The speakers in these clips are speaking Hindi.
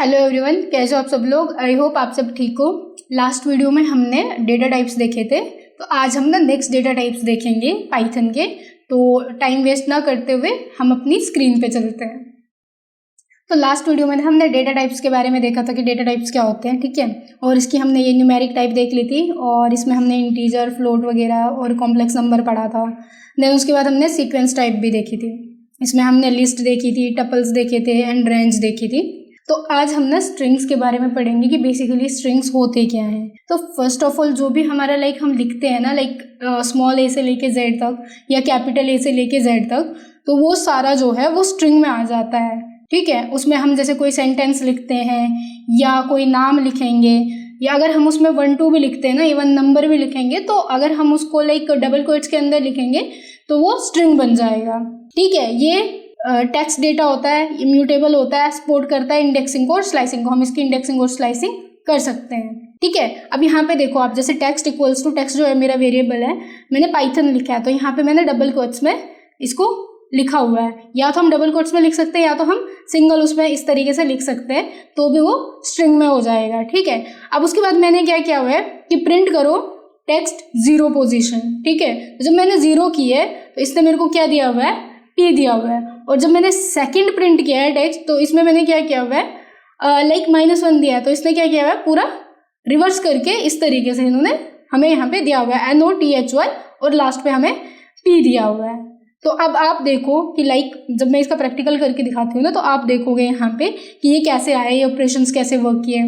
हेलो एवरीवन, कैसे हो आप सब लोग। आई होप आप सब ठीक हो। लास्ट वीडियो में हमने डेटा टाइप्स देखे थे, तो आज हम ना नेक्स्ट डेटा टाइप्स देखेंगे पाइथन के। तो टाइम वेस्ट ना करते हुए हम अपनी स्क्रीन पे चलते हैं। तो लास्ट वीडियो में हमने डेटा टाइप्स के बारे में देखा था कि डेटा टाइप्स क्या होते हैं, ठीक है। और इसकी हमने ये न्यूमेरिक टाइप देख ली थी, और इसमें हमने इंटीजर, फ्लोट वगैरह और कॉम्प्लेक्स नंबर पढ़ा था। देन उसके बाद हमने सीक्वेंस टाइप भी देखी थी। इसमें हमने लिस्ट देखी थी, टपल्स देखे थे एंड रेंज देखी थी। तो आज हम ना स्ट्रिंग्स के बारे में पढ़ेंगे कि बेसिकली स्ट्रिंग्स होते क्या हैं। तो फर्स्ट ऑफ ऑल जो भी हमारा हम लिखते हैं ना, स्मॉल ए से लेके जेड तक या कैपिटल ए से लेके जेड तक, तो वो सारा जो है वो स्ट्रिंग में आ जाता है, ठीक है। उसमें हम जैसे कोई सेंटेंस लिखते हैं या कोई नाम लिखेंगे, या अगर हम उसमें 1 2 भी लिखते हैं ना, इवन नंबर भी लिखेंगे, तो अगर हम उसको डबल कोट्स के अंदर लिखेंगे तो वो स्ट्रिंग बन जाएगा, ठीक है। ये टेक्स्ट डेटा होता है, इम्यूटेबल होता है, सपोर्ट करता है इंडेक्सिंग को और स्लाइसिंग को। हम इसकी इंडेक्सिंग और स्लाइसिंग कर सकते हैं, ठीक है। अब यहाँ पे देखो आप, जैसे टेक्स्ट इक्वल्स टू टेक्स्ट जो है मेरा वेरिएबल है, मैंने पाइथन लिखा है, तो यहाँ पे मैंने डबल कोट्स में इसको लिखा हुआ है। या तो हम डबल कोट्स में लिख सकते हैं या तो हम सिंगल उसमें इस तरीके से लिख सकते हैं, तो भी वो स्ट्रिंग में हो जाएगा, ठीक है। अब उसके बाद मैंने क्या किया हुआ है कि प्रिंट करो टेक्स्ट 0 पोजीशन, ठीक है। तो जब मैंने 0 की है तो इसने मेरे को क्या दिया हुआ है, P दिया हुआ है। और जब मैंने सेकंड प्रिंट किया है टेक्स्ट, तो इसमें मैंने क्या किया हुआ है, -1 दिया है, तो इसने क्या किया हुआ है, पूरा रिवर्स करके इस तरीके से इन्होंने हमें यहाँ पे दिया हुआ है NOTHY, और लास्ट पे हमें P दिया हुआ है। तो अब आप देखो कि जब मैं इसका प्रैक्टिकल करके दिखाती हूँ ना, तो आप देखोगे यहाँ पे कि ये कैसे आया, ये ऑपरेशंस कैसे वर्क किए।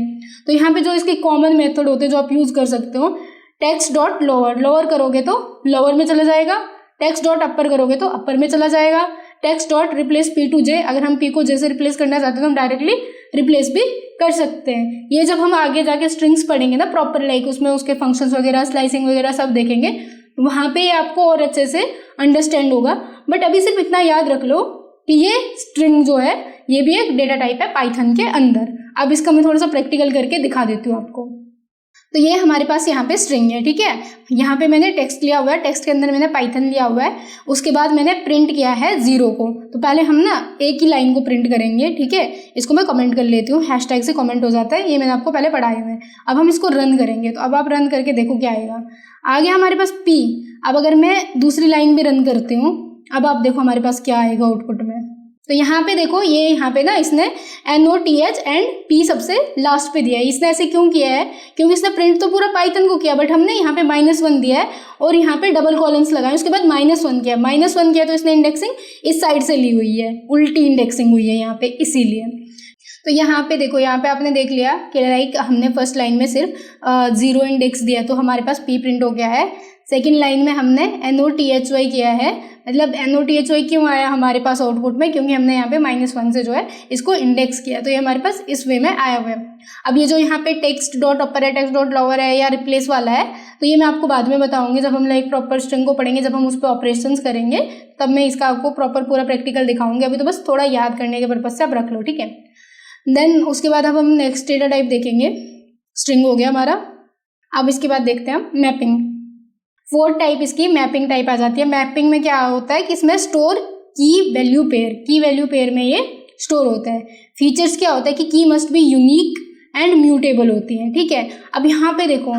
तो यहाँ पे जो इसके कॉमन मेथड होते हैं जो आप यूज कर सकते हो, टेक्स्ट डॉट लोअर, लोअर करोगे तो लोअर में चला जाएगा, टेक्स्ट डॉट अपर करोगे तो अपर में चला जाएगा, text dot replace P to J, अगर हम P को J से रिप्लेस करना चाहते हैं तो हम डायरेक्टली रिप्लेस भी कर सकते हैं। ये जब हम आगे जाके स्ट्रिंग्स पढ़ेंगे ना प्रॉपर, उसमें उसके फंक्शंस वगैरह, स्लाइसिंग वगैरह सब देखेंगे, वहाँ पे आपको और अच्छे से अंडरस्टैंड होगा। बट अभी सिर्फ इतना याद रख लो कि ये स्ट्रिंग जो है ये भी एक डेटा टाइप है पाइथन के अंदर। अब इसका मैं थोड़ा सा प्रैक्टिकल करके दिखा देती हूँ आपको। तो ये हमारे पास यहाँ पे स्ट्रिंग है, ठीक है। यहाँ पे मैंने टेक्स्ट लिया हुआ है, टेक्स्ट के अंदर मैंने पाइथन लिया हुआ है। उसके बाद मैंने प्रिंट किया है 0 को। तो पहले हम ना एक ही लाइन को प्रिंट करेंगे, ठीक है। इसको मैं कमेंट कर लेती हूँ, हैशटैग से कमेंट हो जाता है, ये मैंने आपको पहले पढ़ाए हुए हैं। अब हम इसको रन करेंगे, तो अब आप रन करके देखो क्या आएगा। आ गया हमारे पास P। अब अगर मैं दूसरी लाइन भी रन करती हूँ, अब आप देखो हमारे पास क्या आएगा आउटपुट में। तो यहाँ पे देखो, ये यहाँ पे ना इसने NOTH एंड P सबसे लास्ट पे दिया है। इसने ऐसे क्यों किया है, क्योंकि इसने प्रिंट तो पूरा पाइथन को किया, बट हमने यहाँ पे -1 दिया है और यहाँ पे डबल कॉलम्स लगाए, उसके बाद -1 किया। -1 किया तो इसने इंडेक्सिंग इस साइड से ली हुई है, उल्टी इंडेक्सिंग हुई है यहाँ पे, इसीलिए। तो यहाँ पे देखो, यहाँ पे आपने देख लिया कि हमने फर्स्ट लाइन में सिर्फ 0 इंडेक्स दिया, तो हमारे पास P प्रिंट हो गया है। सेकेंड लाइन में हमने NOTHY किया है, मतलब NOTHY क्यों आया हमारे पास आउटपुट में, क्योंकि हमने यहाँ पे -1 से जो है इसको इंडेक्स किया, तो ये हमारे पास इस वे में आया हुआ है। अब ये जो यहाँ पे टेक्स्ट डॉट अपर है, टेक्स्ट डॉट लोअर है या रिप्लेस वाला है, तो ये मैं आपको बाद में बताऊंगी जब हम प्रॉपर स्ट्रिंग को पढ़ेंगे, जब हम उस पर ऑपरेशंस करेंगे, तब मैं इसका आपको प्रॉपर पूरा प्रैक्टिकल दिखाऊंगी। अभी तो बस थोड़ा याद करने के पर्पज से आप रख लो, ठीक है। देन उसके बाद अब हम नेक्स्ट डेटा टाइप देखेंगे। स्ट्रिंग हो गया हमारा। अब इसके बाद देखते हैं हम मैपिंग। 4th टाइप इसकी मैपिंग टाइप आ जाती है। मैपिंग में क्या होता है कि इसमें स्टोर की वैल्यू पेयर में ये स्टोर होता है। फीचर्स क्या होता है कि की must be unique and mutable होती है, ठीक है। अब यहाँ पे देखो,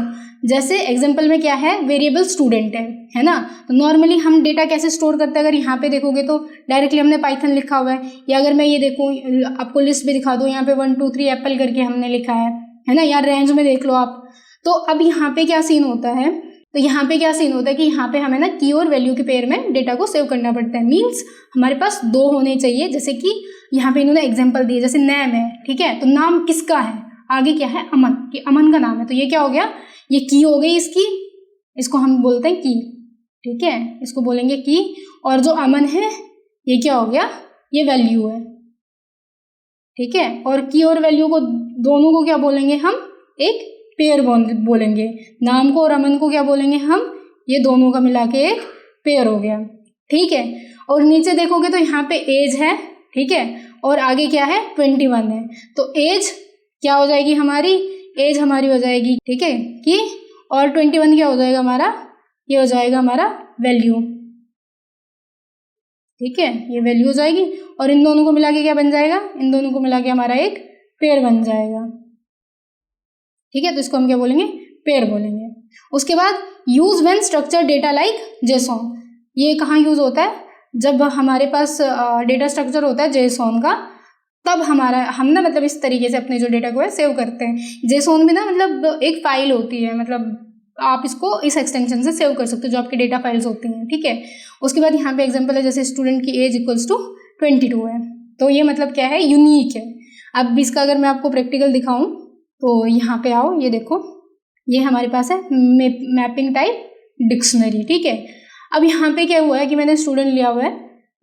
जैसे एग्जांपल में क्या है, वेरिएबल स्टूडेंट है ना। तो नॉर्मली हम डेटा कैसे स्टोर करते हैं, अगर यहाँ पे देखोगे तो डायरेक्टली हमने पाइथन लिखा हुआ है। या अगर मैं ये देखूँ, आपको लिस्ट भी दिखा दूँ, यहाँ पे 1 2 3 एप्पल करके हमने लिखा है ना। या रेंज में देख लो आप। तो अब यहाँ पे क्या सीन होता है, कि यहाँ पे हमें ना की और वैल्यू के पेयर में डेटा को सेव करना पड़ता है। मीन्स हमारे पास 2 होने चाहिए। जैसे कि यहाँ पे इन्होंने एग्जांपल दिए, जैसे नेम है, ठीक है। तो नाम किसका है, आगे क्या है, अमन, कि अमन का नाम है, तो ये क्या हो गया, ये की हो गई इसकी, इसको हम बोलते हैं की, ठीक है, इसको बोलेंगे की। और जो अमन है ये क्या हो गया, ये वैल्यू है, ठीक है। और की और वैल्यू को दोनों को क्या बोलेंगे हम, एक पेयर बोलेंगे। नाम को और अमन को क्या बोलेंगे हम, ये दोनों का मिला के एक पेयर हो गया, ठीक है। और नीचे देखोगे तो यहाँ पे एज है, ठीक है, और आगे क्या है, 21 है। तो एज क्या हो जाएगी हमारी, एज हमारी हो जाएगी, ठीक है, कि और 21 क्या हो जाएगा हमारा, ये हो जाएगा हमारा वैल्यू, ठीक है, ये वैल्यू हो जाएगी। और इन दोनों को मिला के क्या बन जाएगा, इन दोनों को मिला के हमारा एक पेयर बन जाएगा। ठीक है, तो इसको हम क्या बोलेंगे, पेयर बोलेंगे। उसके बाद use when structure data like JSON, ये कहाँ यूज होता है, जब हमारे पास डेटा स्ट्रक्चर होता है जेसॉन का, तब हम ना मतलब इस तरीके से अपने जो डेटा को है सेव करते हैं। जेसॉन में ना मतलब एक फाइल होती है, मतलब आप इसको इस एक्सटेंशन से सेव कर सकते हो जो आपकी डेटा फाइल्स होती हैं। ठीक है, उसके बाद यहाँ पे एग्जांपल है, जैसे स्टूडेंट की एज इक्वल्स टू 22 है, तो ये मतलब क्या है, यूनिक है। अब इसका अगर मैं आपको प्रैक्टिकल दिखाऊं तो यहाँ पे आओ, ये देखो, ये हमारे पास है मैपिंग टाइप डिक्शनरी। ठीक है, अब यहाँ पे क्या हुआ है कि मैंने स्टूडेंट लिया हुआ है,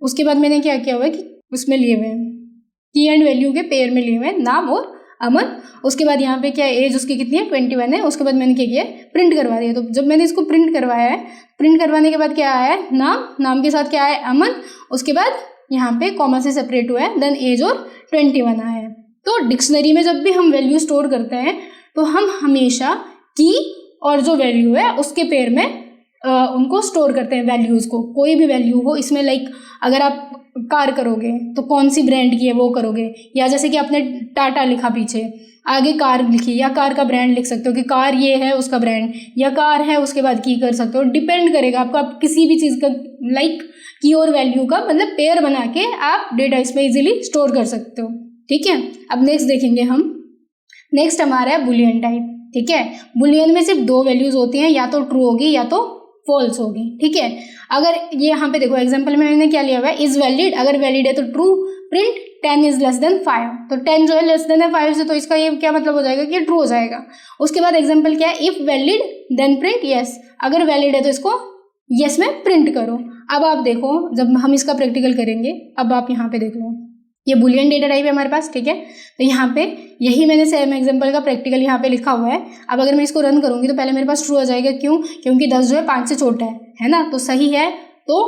उसके बाद मैंने क्या किया हुआ है कि उसमें लिए हुए हैं की एंड वैल्यू के पेयर में लिए हुए हैं नाम और अमन। उसके बाद यहाँ पे क्या है, एज उसकी कितनी है, 21 है। उसके बाद मैंने क्या किया है, प्रिंट करवा दिया। तो जब मैंने इसको प्रिंट करवाया है, प्रिंट करवाने के बाद क्या आया है, नाम के साथ क्या है, अमन। उसके बाद यहाँ पे कॉमा से सेपरेट हुआ है, देन एज और 21 आया है। तो डिक्शनरी में जब भी हम वैल्यू स्टोर करते हैं तो हम हमेशा की और जो वैल्यू है उसके पेयर में उनको स्टोर करते हैं, वैल्यूज़ को। कोई भी वैल्यू हो इसमें, लाइक अगर आप कार करोगे तो कौन सी ब्रांड की है वो करोगे, या जैसे कि आपने टाटा लिखा पीछे, आगे कार लिखी, या कार का ब्रांड लिख सकते हो कि कार ये है उसका ब्रांड, या कार है उसके बाद की कर सकते हो। डिपेंड करेगा आपको, आप किसी भी चीज़ का लाइक की और वैल्यू का मतलब पेयर बना के आप डेटा इसमें इजीली स्टोर कर सकते हो। ठीक है, अब नेक्स्ट देखेंगे हम। नेक्स्ट हमारा है बुलियन टाइप। ठीक है, बुलियन में सिर्फ दो वैल्यूज होती हैं, या तो ट्रू होगी या तो फॉल्स होगी। ठीक है, अगर ये यहाँ पे देखो एग्जांपल में मैंने क्या लिया हुआ है, इज वैलिड, अगर वैलिड है तो true, print 10 is less than 5, तो 10 जो है लेस देन है 5 से, तो इसका ये क्या मतलब हो जाएगा कि ट्रू हो जाएगा। उसके बाद एग्जांपल क्या है, if valid then print yes, अगर वैलिड है तो इसको येस में प्रिंट करो। अब आप देखो, जब हम इसका प्रैक्टिकल करेंगे, अब आप यहाँ पे देख लो, ये बुलियन डेटा टाइप है हमारे पास। ठीक है, तो यहाँ पे यही मैंने सेम एग्जांपल का प्रैक्टिकल यहाँ पे लिखा हुआ है। अब अगर मैं इसको रन करूँगी तो पहले मेरे पास ट्रू आ जाएगा, क्यों, क्योंकि 10 जो है 5 से छोटा है ना, तो सही है, तो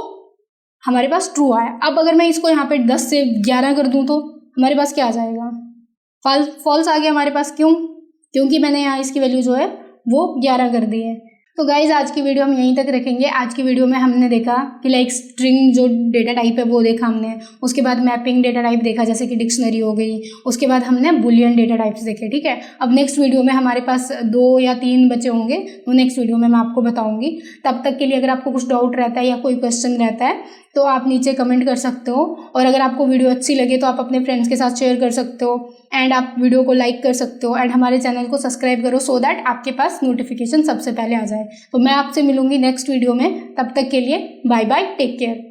हमारे पास ट्रू आया। अब अगर मैं इसको यहाँ पे 10 से 11 कर दूँ तो हमारे पास क्या आ जाएगा, फॉल्स आ गया हमारे पास। क्यों, क्योंकि मैंने यहाँ इसकी वैल्यू जो है वो 11 कर दी है। तो गाइज आज की वीडियो हम यहीं तक रखेंगे। आज की वीडियो में हमने देखा कि लाइक स्ट्रिंग जो डेटा टाइप है वो देखा हमने, उसके बाद मैपिंग डेटा टाइप देखा जैसे कि डिक्शनरी हो गई, उसके बाद हमने बुलियन डेटा टाइप्स देखे। ठीक है, अब नेक्स्ट वीडियो में हमारे पास 2 या 3 बचे होंगे, तो नेक्स्ट वीडियो में मैं आपको बताऊंगी। तब तक के लिए अगर आपको कुछ डाउट रहता है या कोई क्वेश्चन रहता है तो आप नीचे कमेंट कर सकते हो, और अगर आपको वीडियो अच्छी लगे तो आप अपने फ्रेंड्स के साथ शेयर कर सकते हो, एंड आप वीडियो को लाइक कर सकते हो, एंड हमारे चैनल को सब्सक्राइब करो सो दैट आपके पास नोटिफिकेशन सबसे पहले आ जाए। तो मैं आपसे मिलूंगी नेक्स्ट वीडियो में, तब तक के लिए बाय बाय, टेक केयर।